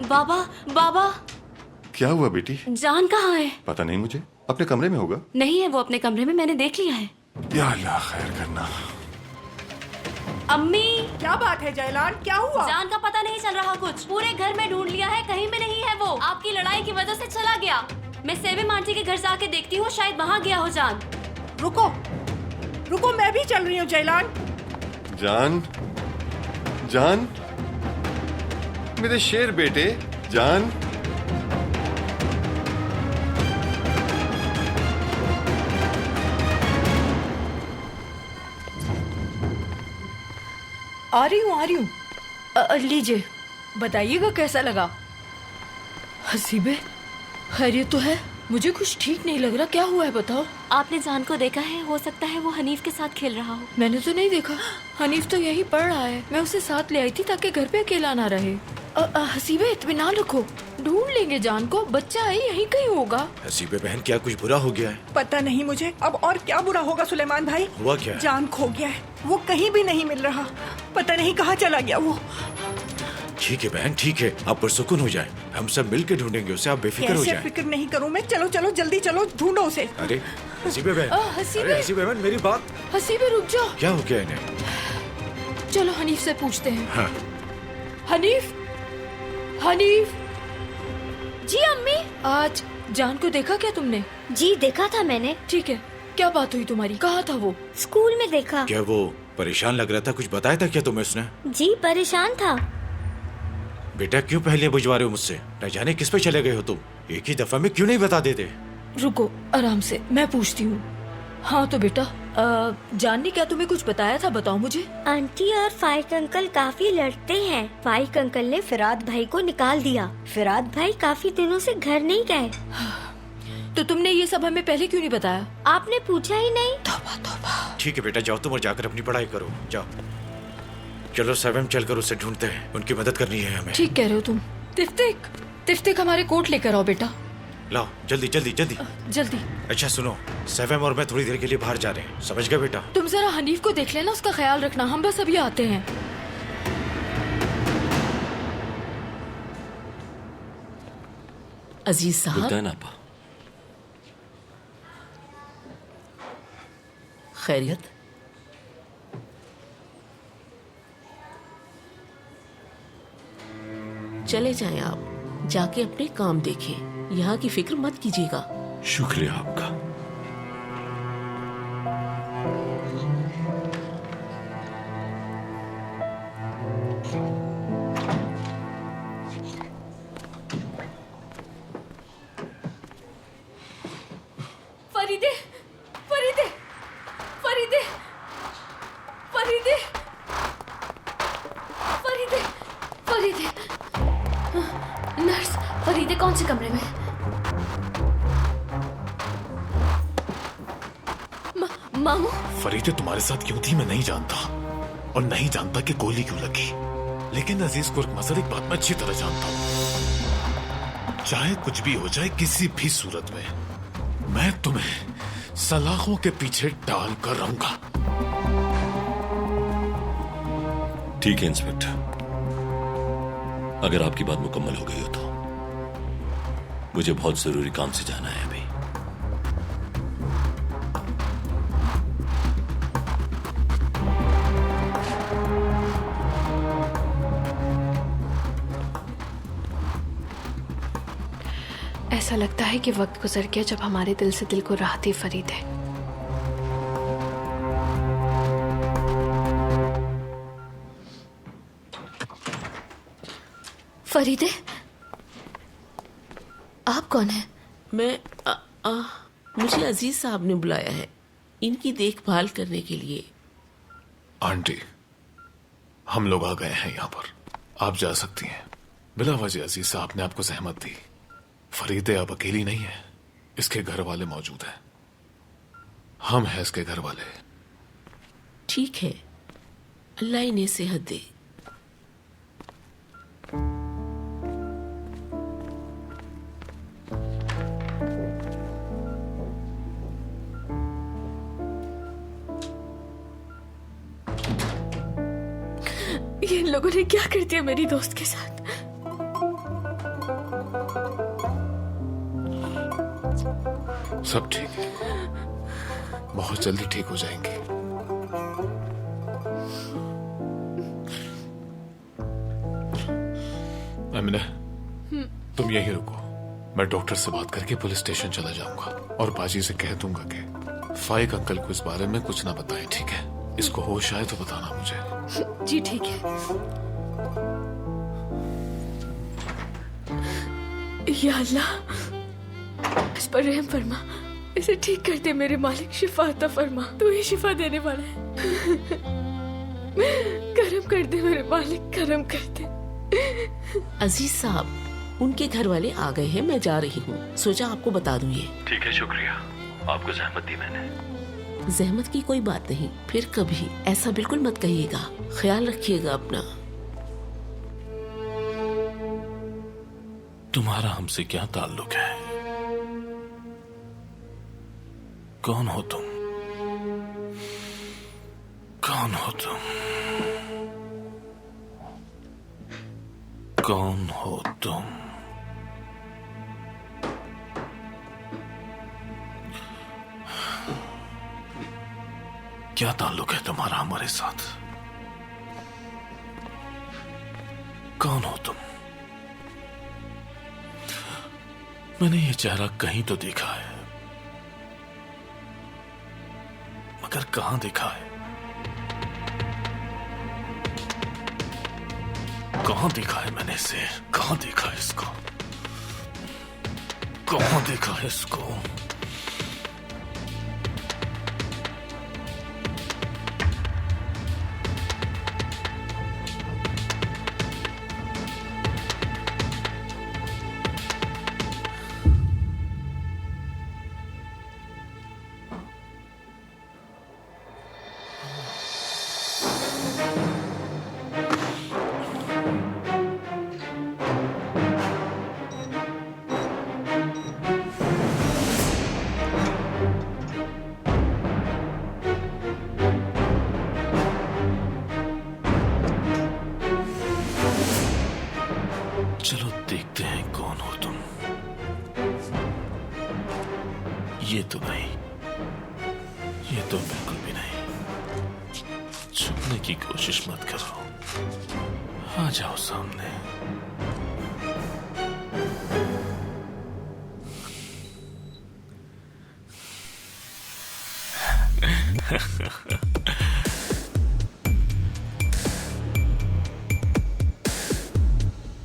बाबा बाबा, क्या हुआ बेटी? जान कहाँ है? पता नहीं मुझे, अपने कमरे में होगा। नहीं है वो अपने कमरे में, मैंने देख लिया है। या अल्लाह खैर करना। अम्मी, क्या बात है जयलान, क्या हुआ? जान का पता नहीं चल रहा कुछ। पूरे घर में ढूंढ लिया है, कहीं में नहीं है वो। आपकी लड़ाई की वजह से चला गया। मैं सेविम आंटी के घर जाके देखती हूँ, शायद वहाँ गया हो जान। रुको रुको, मैं भी चल रही हूँ जयलान। जान, जान, मेरे शेर बेटे, जान। आ रही हूँ। लीजिए, बताइएगा कैसा लगा? हसीबे, खैरियत तो है? मुझे कुछ ठीक नहीं लग रहा, क्या हुआ है बताओ। आपने जान को देखा है? हो सकता है वो हनीफ के साथ खेल रहा हो। मैंने तो नहीं देखा, हनीफ तो यही पढ़ रहा है। मैं उसे साथ ले आई थी ताकि घर पे अकेला ना रहे। हसीबे, इत्मीनान रखो, ढूंढ लेंगे जान को। बच्चा है, यहीं कहीं होगा। हसीबे बहन, क्या कुछ बुरा हो गया है? पता नहीं मुझे, अब और क्या बुरा होगा सुलेमान भाई। हुआ क्या है? जान खो गया है, वो कहीं भी नहीं मिल रहा। पता नहीं कहाँ चला गया वो। ठीक है बहन, ठीक है, आप पुरसुकून हो जाएं। हम सब मिलकर ढूंढेंगे उसे, आप बेफिक्र हो कैसे जाएं। फिक्र नहीं करूँ मैं। चलो चलो जल्दी चलो, ढूंढो उसे। अरे हसीबे बहन, हसीबे। अरे हसीबे बहन, मेरी बात। हसीबे रुक जाओ। क्या हो गया इन्हें? चलो हनीफ से पूछते हैं। हाँ। हनीफ, हनीफ। जी अम्मी। आज जान को देखा क्या तुमने? जी देखा था मैंने। ठीक है, क्या बात हुई तुम्हारी? कहाँ था वो? स्कूल में देखा। क्या वो परेशान लग रहा था? कुछ बताया था क्या तुम्हें उसने? जी परेशान था। बेटा क्यों पहले बुझवा रहे हो मुझसे? न जाने किस पे चले गए हो तुम। एक ही दफा में क्यों नहीं बता देते? रुको, आराम से, मैं पूछती हूँ। हाँ तो बेटा, जान ने क्या तुम्हें कुछ बताया था? बताओ मुझे। आंटी और फाइक अंकल काफी लड़ते हैं। फाइक अंकल ने फिराद भाई को निकाल दिया। फिराद भाई काफी दिनों से घर नहीं गए। तो तुमने ये सब हमें पहले क्यों नहीं बताया? आपने पूछा ही नहीं। तौबा तौबा। ठीक है बेटा, जाओ तुम और जाकर अपनी पढ़ाई करो, जाओ। चलो सेवन चलकर उसे ढूंढते हैं, उनकी मदद करनी है हमें। ठीक कह रहे हो तुम। तिफ्तिक, तिफ्तिक हमारे कोट लेकर आओ बेटा। लाओ जल्दी जल्दी जल्दी। जल्दी। अच्छा सुनो, सेवेम और मैं थोड़ी देर के लिए बाहर जा रहे हैं, समझ गए बेटा? तुम जरा हनीफ को देख लेना, उसका ख्याल रखना। हम बस अभी आते हैं। अजीज साहब, आपा। खैरियत? चले जाएं आप, जाके अपने काम देखें। यहाँ की फिक्र मत कीजिएगा। शुक्रिया आपका। फरीदे, फरीदे, फरीदे, फरीदे, फरीदे, फरीदे। नर्स, फरीदे कौन से कमरे में? मामू। फरीदे तुम्हारे साथ क्यों थी मैं नहीं जानता, और नहीं जानता कि गोली क्यों लगी। लेकिन अजीज कुर्क मसर, एक बात मैं अच्छी तरह जानता हूँ, चाहे कुछ भी हो जाए, किसी भी सूरत में मैं तुम्हें सलाखों के पीछे डाल कर रहूंगा। ठीक है इंस्पेक्टर, अगर आपकी बात मुकम्मल हो गई हो तो मुझे बहुत जरूरी काम से जाना है अभी। ऐसा लगता है कि वक्त गुजर गया जब हमारे दिल से दिल को राहत थी फरीदे। फरीदे, आप कौन हैं? मैं मुझे अजीज साहब ने बुलाया है इनकी देखभाल करने के लिए। आंटी, हम लोग आ गए हैं यहाँ पर, आप जा सकती हैं। बिला वजह अजीज साहब ने आपको सहमत दी। फरीदे अब अकेली नहीं है, इसके घर वाले मौजूद हैं। हम हैं इसके घर वाले। ठीक है, अल्लाह इन्हें सेहत दे। ये इन लोगों ने क्या कर दिया मेरी दोस्त के साथ? सब ठीक है, बहुत जल्दी ठीक हो जाएंगे। अमीना, तुम यहीं रुको, मैं डॉक्टर से बात करके पुलिस स्टेशन चला जाऊंगा और बाजी से कह दूंगा कि फाइक अंकल को इस बारे में कुछ ना बताएं, ठीक है? इसको होश आए तो बताना मुझे। जी ठीक है। या अल्लाह, इस पर रहम फरमा, इसे ठीक कर दे मेरे मालिक, शिफा अता फरमा, तू ही शिफा देने वाला है। करम कर दे मेरे मालिक, करम कर दे। अजीज साहब, उनके घर वाले आ गए हैं, मैं जा रही हूँ, सोचा आपको बता दूं ये। ठीक है, शुक्रिया, आपको जहमत दी मैंने। जहमत की कोई बात नहीं, फिर कभी ऐसा बिल्कुल मत कहिएगा, ख्याल रखिएगा अपना। तुम्हारा हमसे क्या ताल्लुक है? कौन हो तुम? कौन हो तुम? कौन हो तुम? क्या ताल्लुक है तुम्हारा हमारे साथ? कौन हो तुम? मैंने ये चेहरा कहीं तो देखा है, मगर कहां देखा है? कहां देखा है मैंने इसे? कहां देखा है इसको? कहां देखा है इसको? चलो देखते हैं कौन हो तुम। ये तो नहीं, ये तो बिल्कुल भी नहीं। छुपने की कोशिश मत करो, आ जाओ सामने।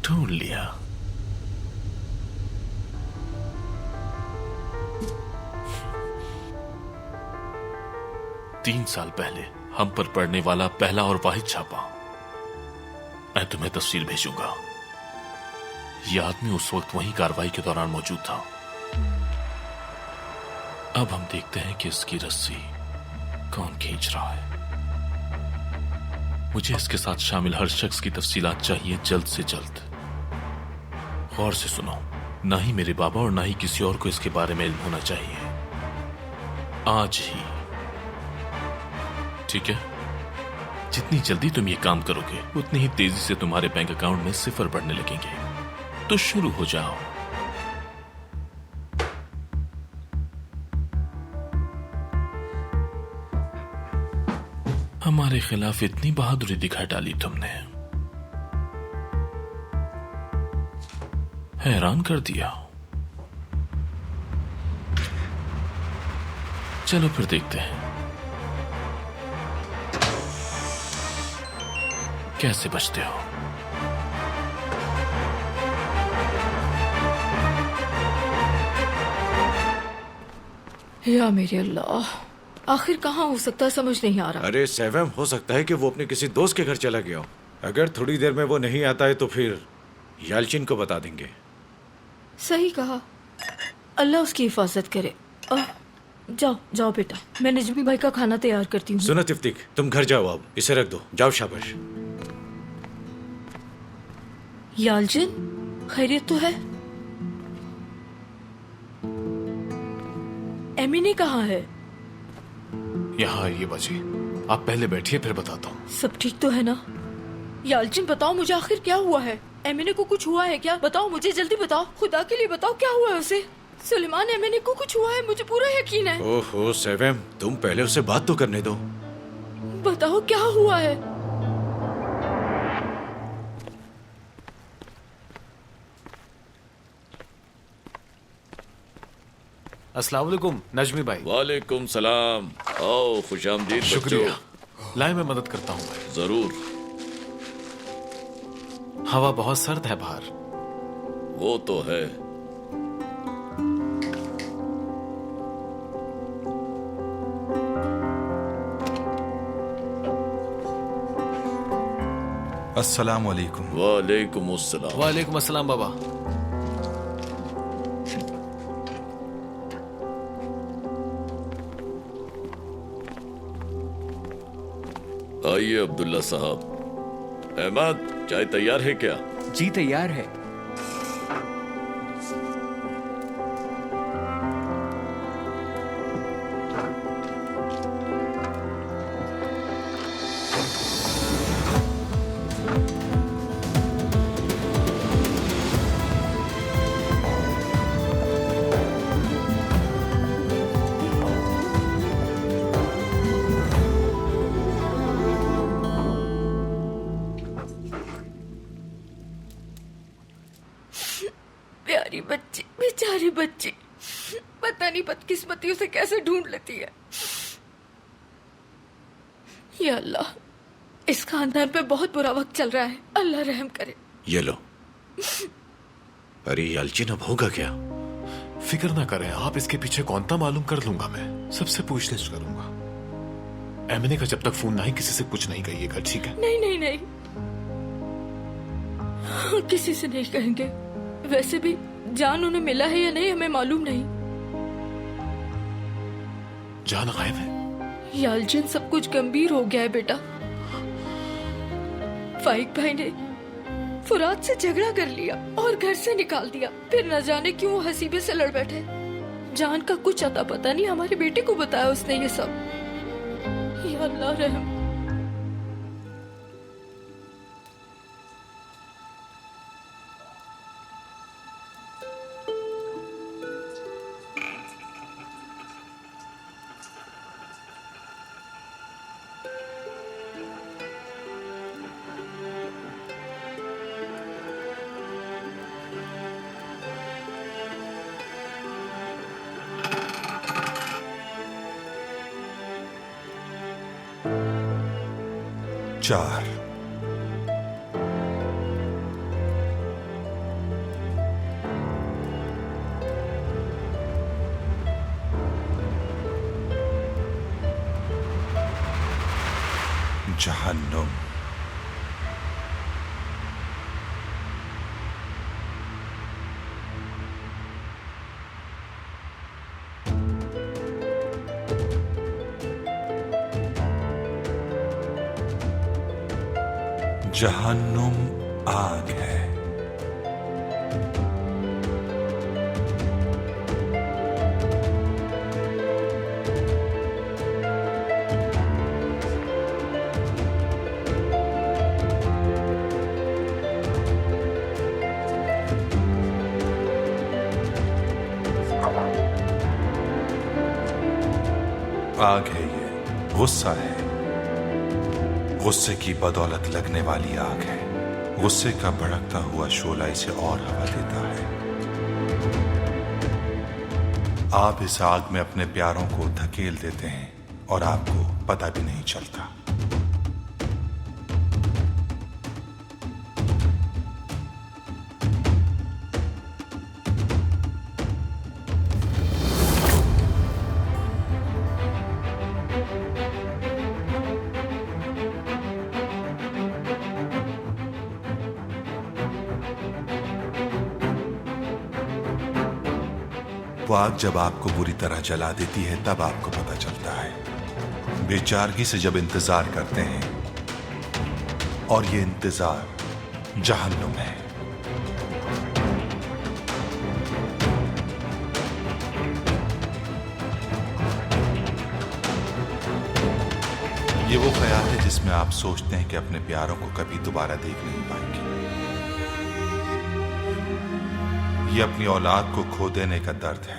ढूंढ लिया। तीन साल पहले हम पर पड़ने वाला पहला और वाहिद छापा। मैं तुम्हें तस्वीर भेजूंगा। यह आदमी उस वक्त वहीं कार्रवाई के दौरान मौजूद था। अब हम देखते हैं कि इसकी रस्सी कौन खींच रहा है। मुझे इसके साथ शामिल हर शख्स की तफसीलात चाहिए, जल्द से जल्द। गौर से सुनो, ना ही मेरे बाबा और ना ही किसी और को इसके बारे में इल्म होना चाहिए, आज ही। ठीक है? जितनी जल्दी तुम ये काम करोगे उतनी ही तेजी से तुम्हारे बैंक अकाउंट में सिफर बढ़ने लगेंगे। तो शुरू हो जाओ। हमारे खिलाफ इतनी बहादुरी दिखा डाली तुमने, हैरान कर दिया। चलो फिर देखते हैं कैसे बचते हो। या मेरे अल्लाह, आखिर कहाँ हो सकता है, समझ नहीं आ रहा। अरे सैवम, हो सकता है कि वो अपने किसी दोस्त के घर चला गया हो। अगर थोड़ी देर में वो नहीं आता है तो फिर यालचिन को बता देंगे। सही कहा, अल्लाह उसकी हिफाजत करे। जाओ जाओ बेटा, मैं नजमी भाई का खाना तैयार करती हूँ। सुनो तिफ्तिक, तुम घर जाओ, अब इसे रख दो। जाओ, शाबाश। यालचिन, खैरियत तो है? एमिनी कहाँ है? यहाँ ये बाजी, आप पहले बैठिए फिर बताता हूँ। सब ठीक तो है ना? यालचिन बताओ मुझे, आखिर क्या हुआ है? एमिनी को कुछ हुआ है क्या? बताओ मुझे, जल्दी बताओ, खुदा के लिए बताओ, क्या हुआ है उसे? सुलेमान एमएनए को कुछ हुआ है, मुझे पूरा यकीन है। ओहो सेवेम, तुम पहले उसे बात तो करने दो। बताओ क्या हुआ है? अस्सलाम वालेकुम नजमी भाई। वालेकुम सलाम। आओ, खुशामदीद। शुक्रिया। लाए मैं मदद करता हूँ भाई। जरूर। हवा बहुत सर्द है बाहर। वो तो है। अस्सलाम वालेकुम। वालेकुम अस्सलाम। वालेकुम अस्सलाम बाबा। आइए अब्दुल्ला साहब। अहमद, चाय तैयार है क्या? जी तैयार है। प्यारी बच्ची, बेचारी बच्ची, पता नहीं बदकिस्मती उसे कैसे ढूंढ लेती है। या अल्लाह, इस खानदान पे बहुत बुरा वक्त चल रहा है, अल्लाह रहम करे। ये लो। अरे यालचिन, अब होगा क्या? फिक्र ना करें आप, इसके पीछे कौन था मालूम कर लूंगा मैं। सबसे पूछताछ करूंगा। एमएनए का जब तक फोन ना ही किसी से कुछ नहीं कहिएगा, ठीक है? नहीं नहीं नहीं, किसी से नहीं कहेंगे। वैसे भी जान उन्हें मिला है या नहीं हमें मालूम नहीं। जान गायब है? यालचिन, सब कुछ गंभीर हो गया है बेटा। फाइक भाई ने फुरात से झगड़ा कर लिया और घर से निकाल दिया। फिर न जाने क्यों हसीबे से लड़ बैठे। जान का कुछ अता पता नहीं, हमारे बेटे को बताया उसने ये सब। या अल्लाह रहम। चार। जहन्नुम। जहन्नुम आग है। आग है ये, गुस्सा है। गुस्से की बदौलत लगने वाली आग है। गुस्से का भड़कता हुआ शोला इसे और हवा देता है। आप इस आग में अपने प्यारों को धकेल देते हैं और आपको पता भी नहीं चलता। वो आग जब आपको बुरी तरह जला देती है तब आपको पता चलता है। बेचारगी से जब इंतजार करते हैं और ये इंतजार जहन्नुम है। ये वो ख्याल है जिसमें आप सोचते हैं कि अपने प्यारों को कभी दोबारा देख नहीं पाएंगे। ये अपनी औलाद को खो देने का दर्द है।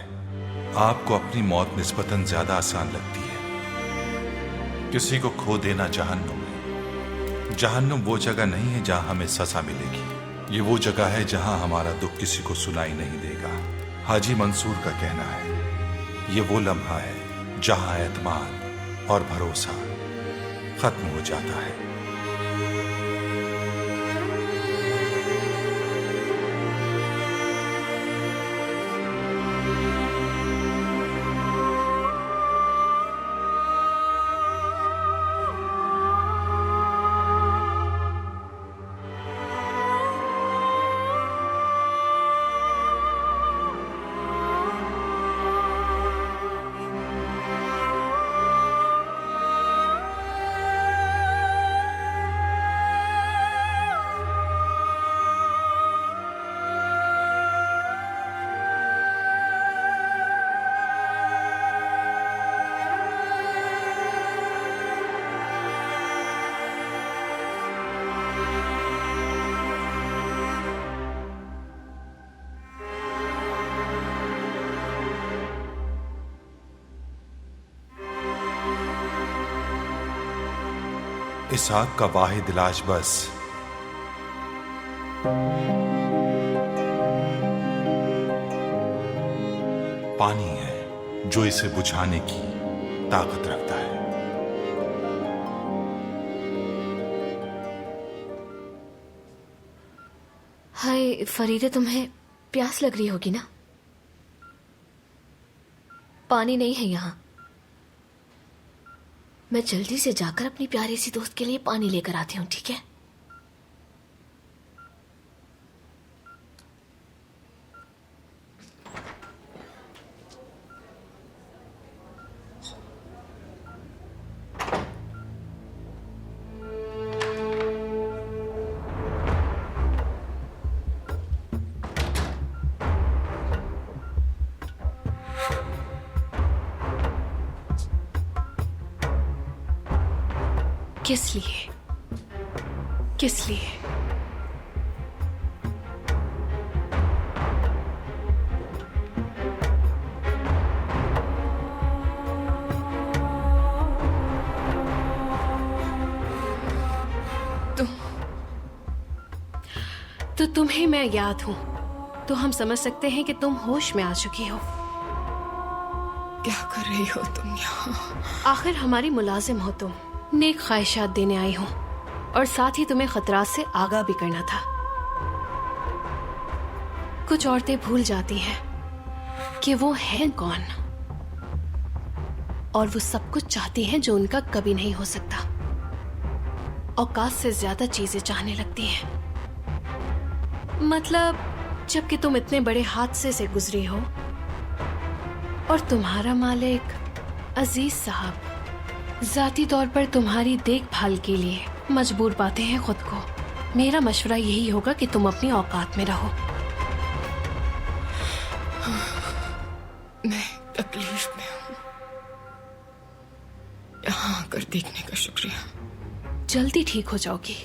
आपको अपनी मौत निस्बतन ज्यादा आसान लगती है। किसी को खो देना जहन्नुम है। जहन्नुम वो जगह नहीं है जहां हमें सजा मिलेगी। ये वो जगह है जहां हमारा दुख किसी को सुनाई नहीं देगा। हाजी मंसूर का कहना है, ये वो लम्हा है जहां एतमाद और भरोसा खत्म हो जाता है। इस आग का वाहिद इलाज बस पानी है, जो इसे बुझाने की ताकत रखता है। हाय फरीदे, तुम्हें प्यास लग रही होगी ना? पानी नहीं है यहाँ। मैं जल्दी से जाकर अपनी प्यारी सी दोस्त के लिए पानी लेकर आती हूँ, ठीक है? किस लिए? किस लिए? तो तुम्हें मैं याद हूं, तो हम समझ सकते हैं कि तुम होश में आ चुकी हो। क्या कर रही हो तुम यहाँ? आखिर हमारी मुलाजिम हो तुम। नेक ख्वाहिशात देने आई हूं और साथ ही तुम्हें खतरात से आगाह भी करना था। कुछ औरतें भूल जाती हैं कि वो हैं कौन, और वो सब कुछ चाहती हैं जो उनका कभी नहीं हो सकता। औकात से ज्यादा चीजें चाहने लगती हैं। मतलब जबकि तुम इतने बड़े हादसे से गुजरी हो और तुम्हारा मालिक अजीज साहब जाती तौर पर तुम्हारी देखभाल के लिए मजबूर पाते हैं खुद को। मेरा मशवरा यही होगा कि तुम अपनी औकात में रहो। मैं तकलीफ में हूँ। यहाँ आकर देखने का शुक्रिया। जल्दी ठीक हो जाओगी।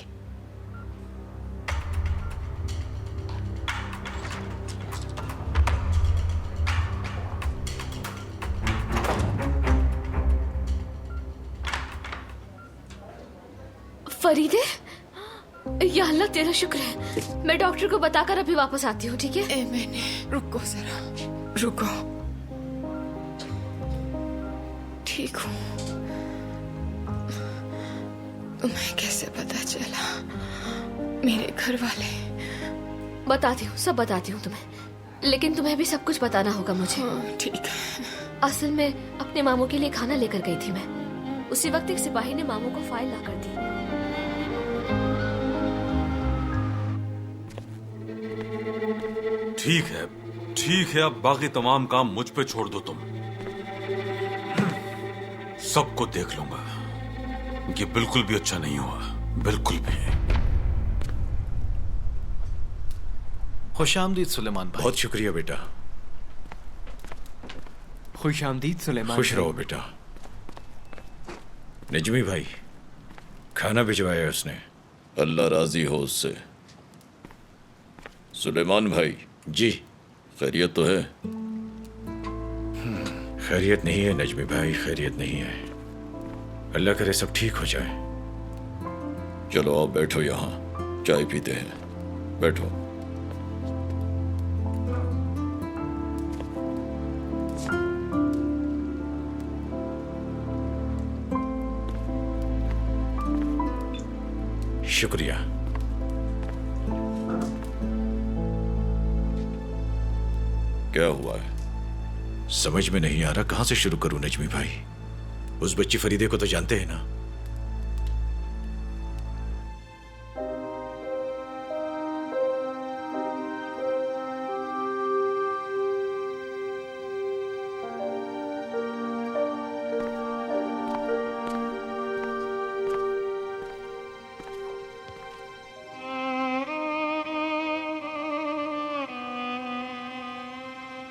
फरीदे, या अल्लाह तेरा शुक्र है। मैं डॉक्टर को बताकर अभी वापस आती हूँ, ठीक है? मैंने रुको जरा, रुको। ठीक हूँ। तुम्हें कैसे पता चला? मेरे घर वाले। बताती हूँ, सब बताती हूँ तुम्हें, लेकिन तुम्हें भी सब कुछ बताना होगा मुझे। ठीक है। असल में अपने मामू के लिए खाना लेकर गई थी मैं। उसी वक्त एक सिपाही ने मामू को फाइल ला कर दी। ठीक है, अब बाकी तमाम काम मुझ पे छोड़ दो तुम। सबको देख लूंगा। ये बिल्कुल भी अच्छा नहीं हुआ, बिल्कुल भी। खुशामदीद सुलेमान भाई। बहुत शुक्रिया बेटा। खुशामदीद सुलेमान। खुश रहो बेटा। निजमी भाई, खाना भिजवाया उसने। अल्लाह राजी हो उससे। सुलेमान भाई जी। खैरियत तो है? खैरियत नहीं है नजमी भाई, खैरियत नहीं है। अल्लाह करे सब ठीक हो जाए। चलो आप बैठो, यहाँ चाय पीते हैं, बैठो। शुक्रिया। क्या हुआ है? समझ में नहीं आ रहा कहां से शुरू करूं नजमी भाई। उस बच्ची फरीदे को तो जानते हैं ना?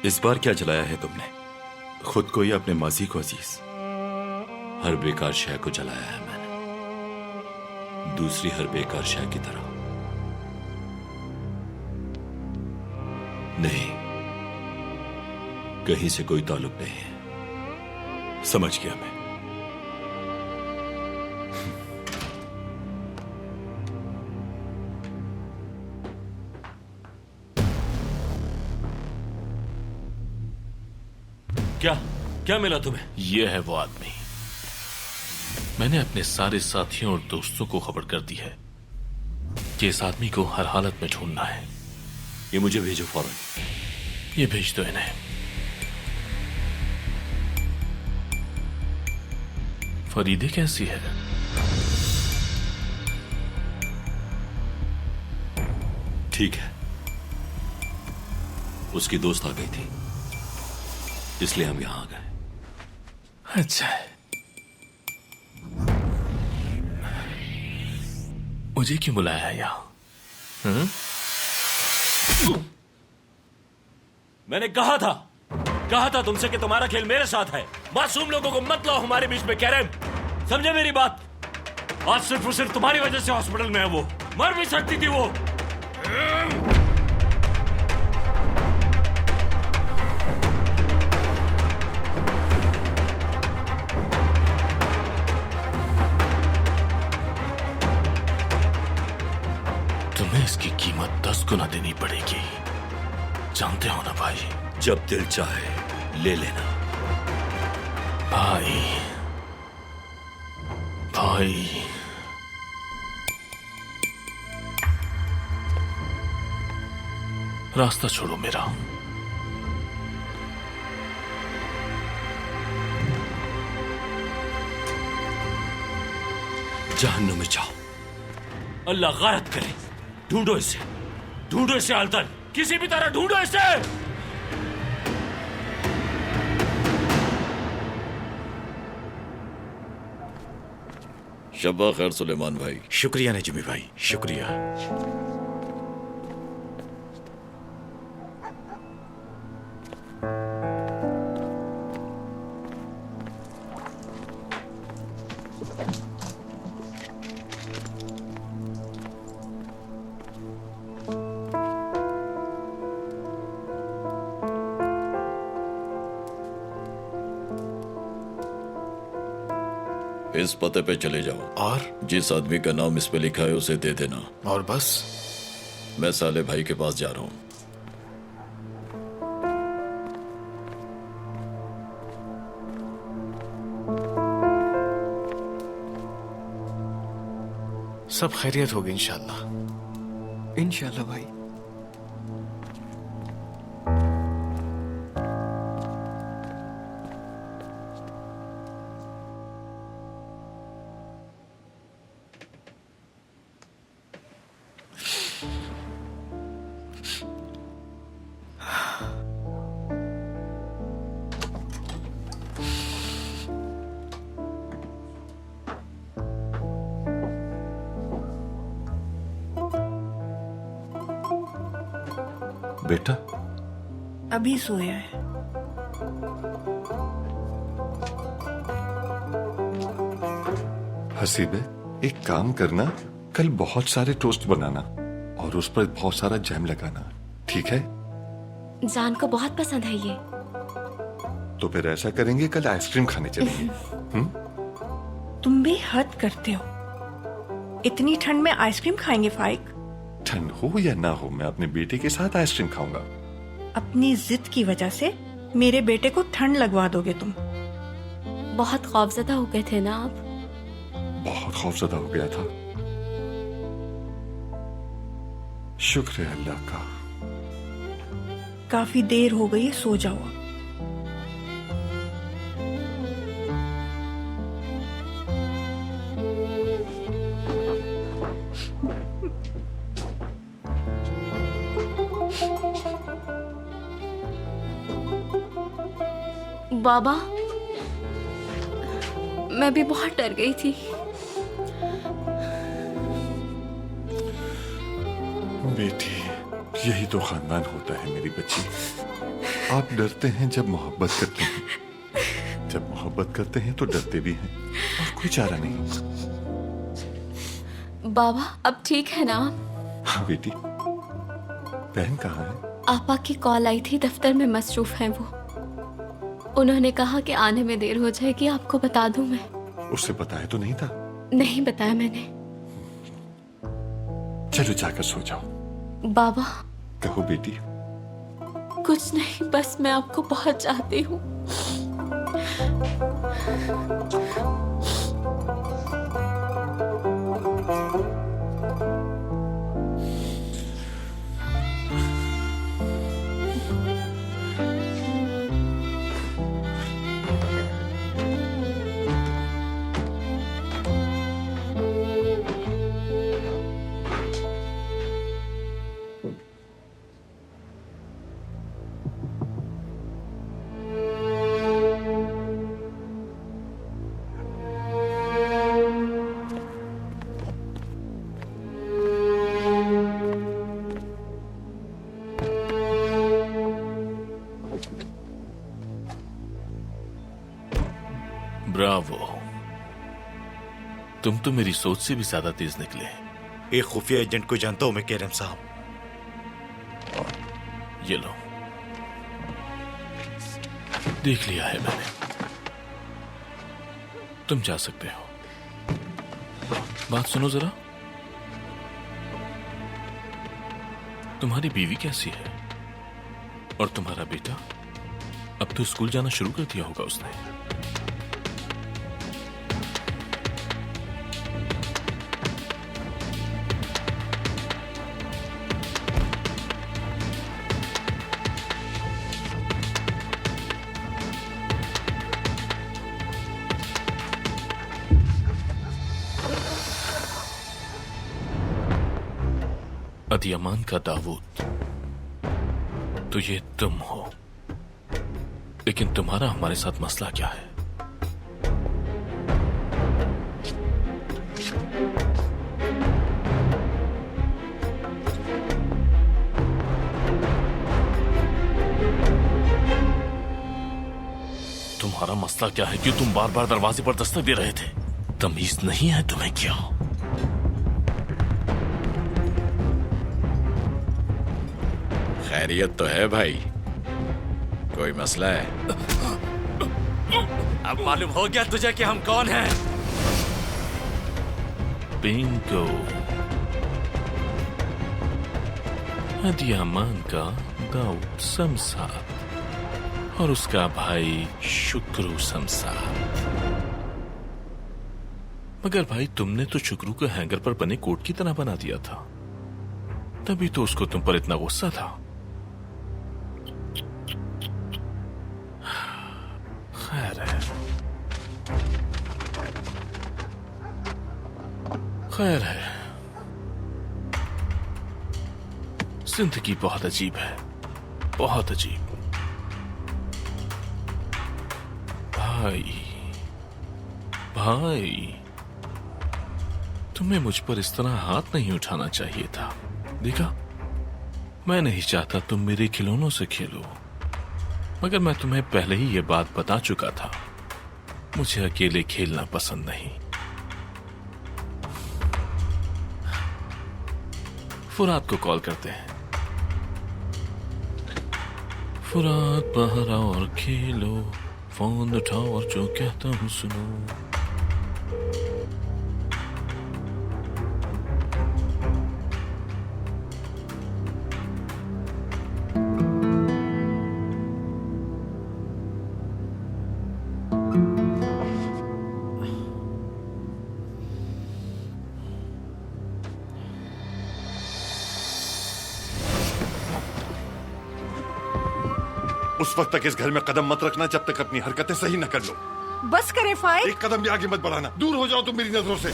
इस बार क्या जलाया है तुमने? खुद को या अपने माजी को अजीज? हर बेकार शय को जलाया है मैंने, दूसरी हर बेकार शय की तरह नहीं। कहीं से कोई ताल्लुक नहीं है। समझ गया मैं। क्या मिला तुम्हें? यह है वो आदमी। मैंने अपने सारे साथियों और दोस्तों को खबर कर दी है कि इस आदमी को हर हालत में ढूंढना है। ये मुझे भेजो फौरन। ये भेज दो इन्हें। फरीदे कैसी है? ठीक है, उसकी दोस्त आ गई थी, इसलिए हम यहां आ गए। अच्छा है। मुझे क्यों बुलाया है यहाँ? मैंने कहा था तुमसे कि तुम्हारा खेल मेरे साथ है। मासूम लोगों को मत लाओ हमारे बीच में। कैरम, समझे मेरी बात? आज सिर्फ और सिर्फ तुम्हारी वजह से हॉस्पिटल में है वो। मर भी सकती थी वो। तुम्हें इसकी कीमत 10 गुना देनी पड़ेगी, जानते हो ना भाई? जब दिल चाहे ले लेना। भाई भाई रास्ता छोड़ो मेरा। जहन्नुम में जाओ। अल्लाह गारत करे। ढूंढो इसे आलतन, किसी भी तरह ढूंढो इसे। शब्बा खैर सुलेमान भाई। शुक्रिया नजमी भाई, शुक्रिया। इस पते पे चले जाओ और जिस आदमी का नाम इस पे लिखा है उसे दे देना। और बस? मैं साले भाई के पास जा रहा हूं। सब खैरियत होगी इंशाल्लाह। इंशाल्लाह भाई। बेटा अभी सोया है। हसीबे, एक काम करना, कल बहुत सारे टोस्ट बनाना और उस पर बहुत सारा जैम लगाना, ठीक है? जान को बहुत पसंद है ये। तो फिर ऐसा करेंगे, कल आइसक्रीम खाने चलेंगे। तुम भी हद करते हो। इतनी ठंड में आइसक्रीम खाएंगे फाइक? ठंड हो या ना हो, मैं अपने बेटे के साथ आइसक्रीम खाऊंगा। अपनी जिद की वजह से मेरे बेटे को ठंड लगवा दोगे तुम। बहुत खौफजदा हो गए थे ना आप? बहुत खौफजदा हो गया था। शुक्र है अल्लाह का। काफी देर हो गई है, सो जाओ अब। बाबा, मैं भी बहुत डर गई थी। बेटी, यही तो खानदान होता है मेरी बच्ची। आप डरते हैं जब मोहब्बत करते हैं, जब मोहब्बत करते हैं तो डरते भी हैं, और कोई चारा नहीं। बाबा, अब ठीक है ना? हाँ बेटी। बहन कहाँ है? आपा की कॉल आई थी, दफ्तर में मसरूफ हैं वो। उन्होंने कहा कि आने में देर हो जाएगी, आपको बता दूं मैं। उससे बताया तो नहीं था? नहीं बताया मैंने। चलो जाकर सो जाओ। बाबा। कहो बेटी। कुछ नहीं, बस मैं आपको बहुत चाहती हूँ। ब्रावो, तुम तो मेरी सोच से भी ज्यादा तेज निकले। एक खुफिया एजेंट को जानता हूं मैं केरम साहब। ये लो, देख लिया है मैंने। तुम जा सकते हो। बात सुनो जरा, तुम्हारी बीवी कैसी है? और तुम्हारा बेटा? अब तो स्कूल जाना शुरू कर दिया होगा उसने। अधियमान का दाऊद, तो ये तुम हो। लेकिन तुम्हारा हमारे साथ मसला क्या है? तुम्हारा मसला क्या है? क्यों तुम बार बार दरवाजे पर दस्तक दे रहे थे? तमीज नहीं है तुम्हें क्या? खैरियत तो है भाई? कोई मसला है? अब मालूम हो गया तुझे कि हम कौन हैं? बिंगो, अधियमान का दाऊद समसाद और उसका भाई शुक्रू समसाद। मगर भाई, तुमने तो शुक्रू को हैंगर पर बने कोट की तरह बना दिया था, तभी तो उसको तुम पर इतना गुस्सा था। खैर है, खैर है। जिंदगी बहुत अजीब है, बहुत अजीब। भाई, भाई, तुम्हें मुझ पर इस तरह हाथ नहीं उठाना चाहिए था। देखा, मैं नहीं चाहता तुम मेरे खिलौनों से खेलो, मगर मैं तुम्हें पहले ही ये बात बता चुका था। मुझे अकेले खेलना पसंद नहीं। फुराद को कॉल करते हैं। फुरात बाहर आओ और खेलो, फोन उठाओ और जो कहता हूँ सुनो। उस वक्त तक इस घर में कदम मत रखना जब तक अपनी हरकतें सही न कर लो। बस करे फाइक। एक कदम भी आगे मत बढ़ाना, दूर हो जाओ तुम मेरी नजरों से।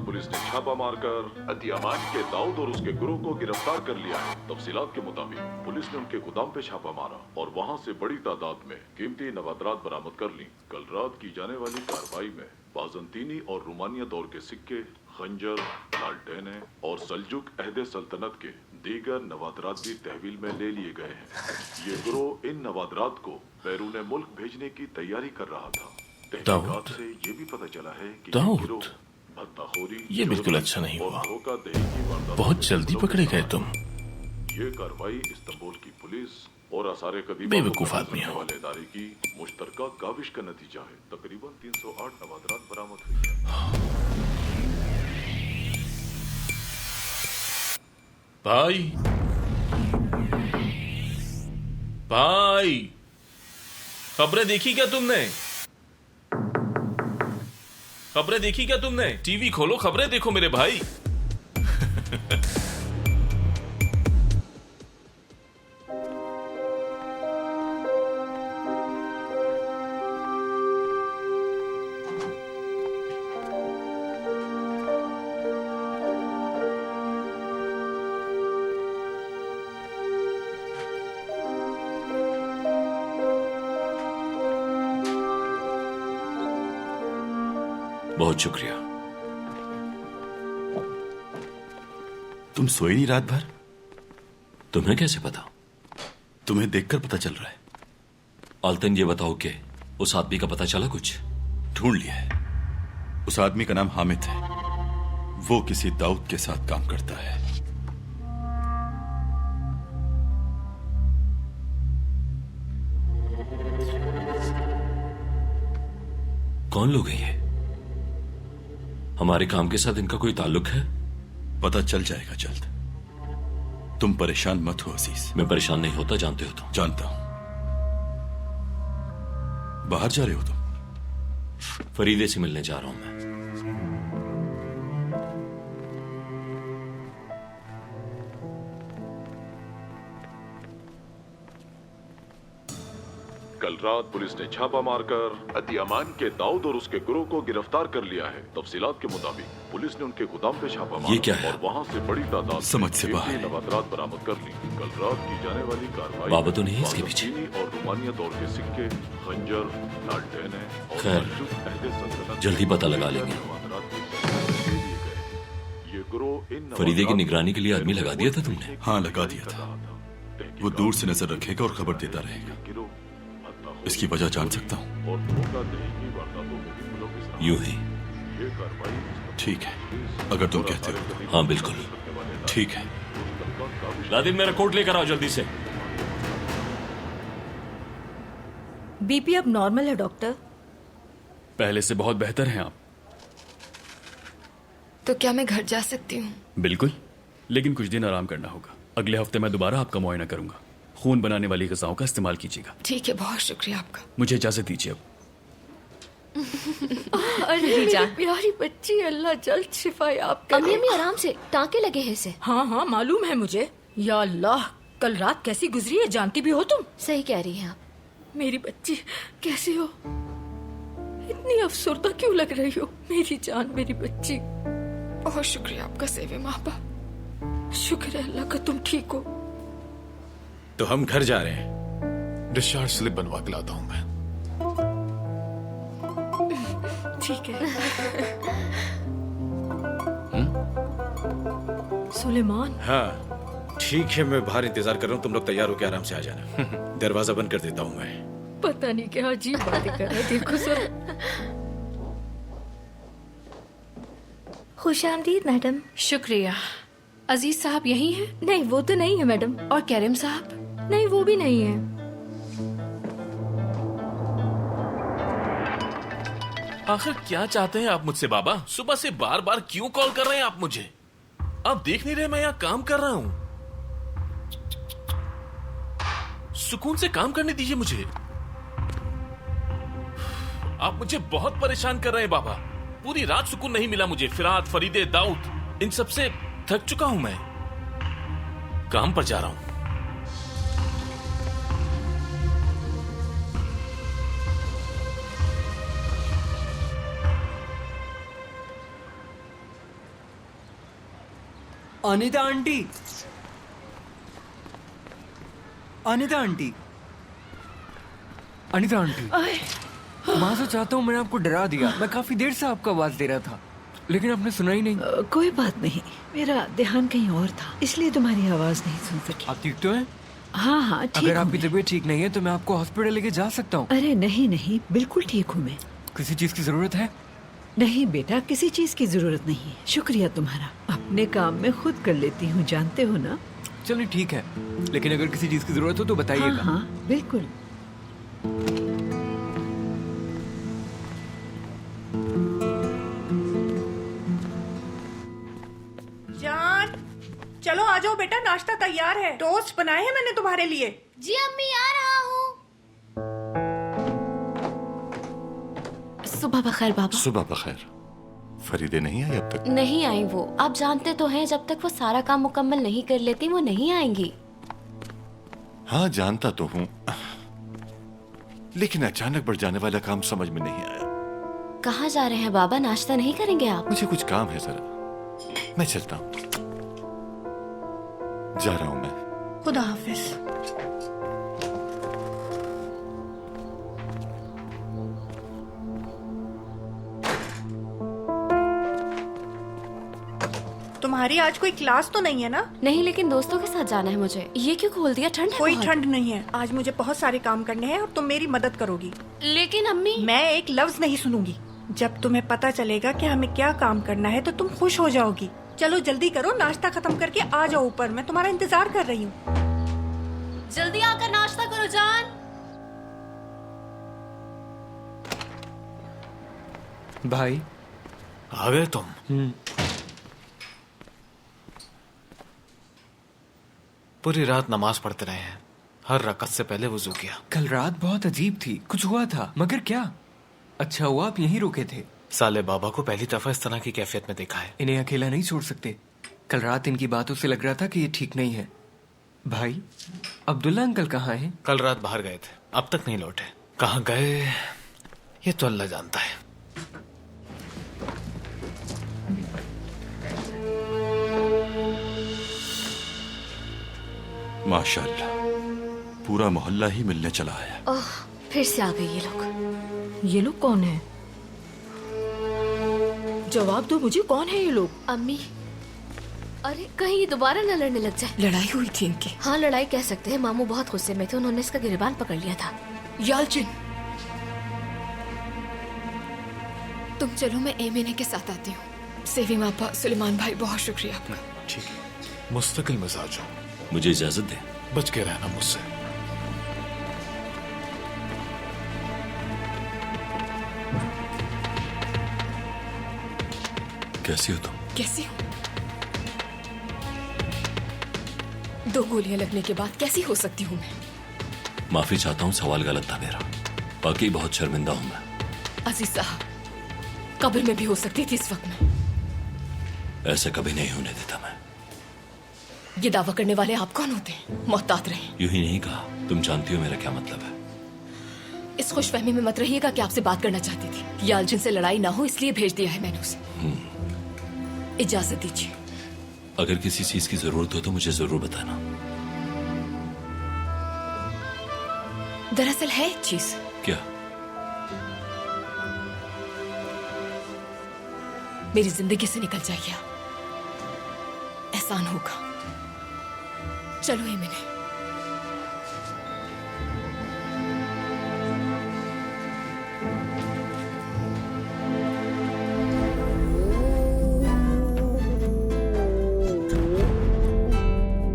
पुलिस ने छापा मारकर अतियामान के दाऊद और उसके गुरु को गिरफ्तार कर लिया है। तफसीलात के मुताबिक पुलिस ने उनके गोदाम पे छापा मारा और वहां से बड़ी तादाद में कीमती नवादरात बरामद कर ली। कल रात की जाने वाली कार्रवाई में बाजंतीनी और रोमानिया दौर के सिक्के, खंजर, लालटेने और सल्जुक अहदे सल्तनत के दीगर नवादरात भी तहवील में ले लिए गए हैं। ये गिरोह इन नवादरात को बैरून मुल्क भेजने की तैयारी कर रहा था। तहकीकात से ये भी पता चला है कि ये बिल्कुल अच्छा नहीं हुआ। बहुत जल्दी पकड़े गए तुम। ये कार्रवाई इस्तांबुल की पुलिस और आसारे कदीमा बेवकूफ आदमी हो। वाले इदारे की मुश्तरका काविश का नतीजा है। तकरीबन 308 नवादरात बरामद हुई है। भाई, भाई, खबरें देखी क्या तुमने? खबरें देखी क्या तुमने? टीवी खोलो, खबरें देखो मेरे भाई। बहुत शुक्रिया। तुम सोई नहीं रात भर? तुम्हें कैसे पता? तुम्हें देखकर पता चल रहा है। आल्तन, ये बताओ कि उस आदमी का पता चला कुछ? ढूंढ लिया है। उस आदमी का नाम हामिद है। वो किसी दाऊद के साथ काम करता है। कौन लोग हैं ये? हमारे काम के साथ इनका कोई ताल्लुक है? पता चल जाएगा जल्द। तुम परेशान मत हो अजीज। मैं परेशान नहीं होता, जानते हो तुम। जानता हूं। बाहर जा रहे हो तुम? फरीदे से मिलने जा रहा हूं मैं। कल रात पुलिस ने छापा मारकर अतियामान के दाऊद और उसके गुरु को गिरफ्तार कर लिया है। तफसीलात के मुताबिक पुलिस ने उनके गोदाम पे छापा मारा। ये क्या है? और वहां से बड़ी तादाद समझ से बाहर नवादरात बरामद कर ली। कल रात की जाने वाली कार्रवाई बाबा तो नहीं इसके पीछे? और रोमानिया दौर के सिक्के, खंजर, लालटेने और खैर, अहदे सल्तनत जल्दी पता लगा लेंगे। ये गुरु इन फरीदे की निगरानी के लिए आदमी लगा दिया था तुमने? हाँ, लगा दिया था। वो दूर से नजर रखेगा और खबर देता रहेगा। इसकी वजह जान सकता हूँ? यूं ही। ठीक है, अगर तुम कहते हो। हाँ बिल्कुल ठीक है। लादिन, मेरा कोट लेकर आओ जल्दी से। बीपी अब नॉर्मल है डॉक्टर। पहले से बहुत बेहतर हैं आप। तो क्या मैं घर जा सकती हूँ? बिल्कुल, लेकिन कुछ दिन आराम करना होगा। अगले हफ्ते मैं दोबारा आपका मुआयना करूंगा। खून बनाने वाली ग़िज़ाओं का इस्तेमाल कीजिएगा। ठीक है, बहुत शुक्रिया आपका। मुझे इजाज़त दीजिए अब। अरे मेरी प्यारी बच्ची, अल्लाह जल्द शिफा याब करे। अम्मी आराम से, टाँके लगे हैं इसे। हाँ हाँ मालूम है मुझे। या अल्लाह, कल रात कैसी गुजरी है जानती भी हो तुम? सही कह रही हैं आप। मेरी बच्ची कैसी हो? इतनी अफसरदा क्यों लग रही हो मेरी जान, मेरी बच्ची? बहुत शुक्रिया आपका सेवे माँ बाप, शुक्र है अल्लाह का तुम ठीक हो। तो हम घर जा रहे हैं। डिस्चार्ज स्लिप बनवा के लाता हूँ मैं। ठीक है। सुलेमान। हाँ ठीक है, मैं बाहर इंतजार कर रहा हूँ, तुम लोग तैयार होकर आराम से आ जाना। दरवाजा बंद कर देता हूँ मैं। पता नहीं क्या अजीब बातें कर रहे, देखो सर। खुशामदीद मैडम। शुक्रिया। अजीज साहब यही हैं? नहीं, वो तो नहीं है मैडम। और कैरम साहब? नहीं, वो भी नहीं है। आखिर क्या चाहते हैं आप मुझसे बाबा? सुबह से बार बार क्यों कॉल कर रहे हैं आप मुझे? आप देख नहीं रहे मैं यहाँ काम कर रहा हूँ। सुकून से काम करने दीजिए मुझे। आप मुझे बहुत परेशान कर रहे हैं बाबा। पूरी रात सुकून नहीं मिला मुझे। फिराद, फरीदे, दाऊद, इन सब से थक चुका हूं मैं। काम पर जा रहा हूं। Anita aunty, Anita aunty, Anita aunty, माफ़ी चाहता हूँ, मैंने आपको डरा दिया। मैं काफी देर से आपका आवाज दे रहा था, लेकिन आपने सुना ही नहीं। कोई बात नहीं, मेरा ध्यान कहीं और था, इसलिए तुम्हारी आवाज नहीं सुन सकी। आप ठीक तो हैं? हाँ हाँ ठीक। अगर आपकी तबीयत ठीक नहीं है तो मैं आपको हॉस्पिटल लेके जा सकता हूँ। अरे नहीं नहीं, बिल्कुल ठीक हूँ मैं। किसी चीज की जरूरत है? नहीं बेटा, किसी चीज की जरूरत नहीं है। शुक्रिया तुम्हारा। अपने काम में खुद कर लेती हूँ, जानते हो ना। चलिए ठीक है, लेकिन अगर किसी चीज की जरूरत हो तो बताइएगा। हाँ, हाँ बिल्कुल। जान, चलो आ जाओ बेटा, नाश्ता तैयार है। टोस्ट बनाए हैं मैंने तुम्हारे लिए। जी अम्मी, आ रहा हूँ। सुबह बखैर बाबा। सुबह बखैर। फरीदे नहीं आई अब तक? नहीं आई वो। आप जानते तो हैं, जब तक वो सारा काम मुकम्मल नहीं कर लेती वो नहीं आएंगी। हाँ जानता तो हूँ, लेकिन अचानक बढ़ जाने वाला काम समझ में नहीं आया। कहाँ जा रहे हैं बाबा? नाश्ता नहीं करेंगे आप? मुझे कुछ काम है जरा, मैं चलता हूँ। जा रहा हूँ मैं। खुदा हाफिज। तुम्हारी आज कोई क्लास तो नहीं है ना? नहीं, लेकिन दोस्तों के साथ जाना है मुझे। ये क्यों खोल दिया? ठंड है कोई बहुत। ठंड नहीं है। आज मुझे बहुत सारे काम करने हैं और तुम मेरी मदद करोगी। लेकिन अम्मी, मैं एक लफ्ज नहीं सुनूंगी। जब तुम्हें पता चलेगा कि हमें क्या काम करना है तो तुम खुश हो चलो जल्दी करो, नाश्ता खत्म करके आ जाओ ऊपर, मैं तुम्हारा इंतजार कर रही हूँ। जल्दी आकर नाश्ता करो जान। भाई आ गए तुम? पूरी रात नमाज पढ़ते रहे हैं, हर रकत से पहले वुजू किया। कल रात बहुत अजीब थी, कुछ हुआ था? मगर क्या? अच्छा हुआ आप यहीं रुके थे। साले बाबा को पहली दफा इस तरह की कैफियत में देखा है। इन्हें अकेला नहीं छोड़ सकते। कल रात इनकी बातों से लग रहा था कि ये ठीक नहीं है। भाई, अब्दुल्ला अंकल कहाँ हैं? कल रात बाहर गए थे, अब तक नहीं लौटे। कहाँ गए ये तो अल्लाह जानता है। माशाअल्लाह, पूरा मोहल्ला ही मिलने चला है। ओह, फिर से आ गए ये लोग। ये लोग कौन है? जवाब दो मुझे, कौन है ये लोग? अम्मी, अरे कहीं ये दोबारा न लड़ने लग जाए। लड़ाई हुई थी इनकी? हाँ लड़ाई कह सकते हैं। मामू बहुत गुस्से में थे, उन्होंने इसका गिरबान पकड़ लिया था। यालचिन, तुम चलो, मैं एमिने के साथ आती हूँ। सेवी मापा, सुलेमान भाई, बहुत शुक्रिया आपका। ठीक है, मुस्तकिल मिजाज हो। मुझे इजाजत दे। बच के रहना मुझसे। कैसी हो तुम? कैसी हूँ? 2 गोलियां लगने के बाद कैसी हो सकती हूँ मैं? माफी चाहता हूँ, सवाल गलत था मेरा। बाकी बहुत शर्मिंदा हूं मैं। अजीज साहब, कब्र में भी हो सकती थी इस वक्त में। ऐसे कभी नहीं होने देता मैं। ये दावा करने वाले आप कौन होते हैं? मोहतात रहे। यूं ही नहीं कहा, तुम जानती हो मेरा क्या मतलब है। इस खुशफहमी में मत रहिएगा कि आपसे बात करना चाहती थी। यालजिन से लड़ाई ना हो इसलिए भेज दिया है मैंने उसे। इजाजत दीजिए। अगर किसी चीज की जरूरत हो तो मुझे जरूर बताना। दरअसल है एक चीज। क्या? मेरी जिंदगी से निकल जाइए, एहसान होगा। चलो ये मैंने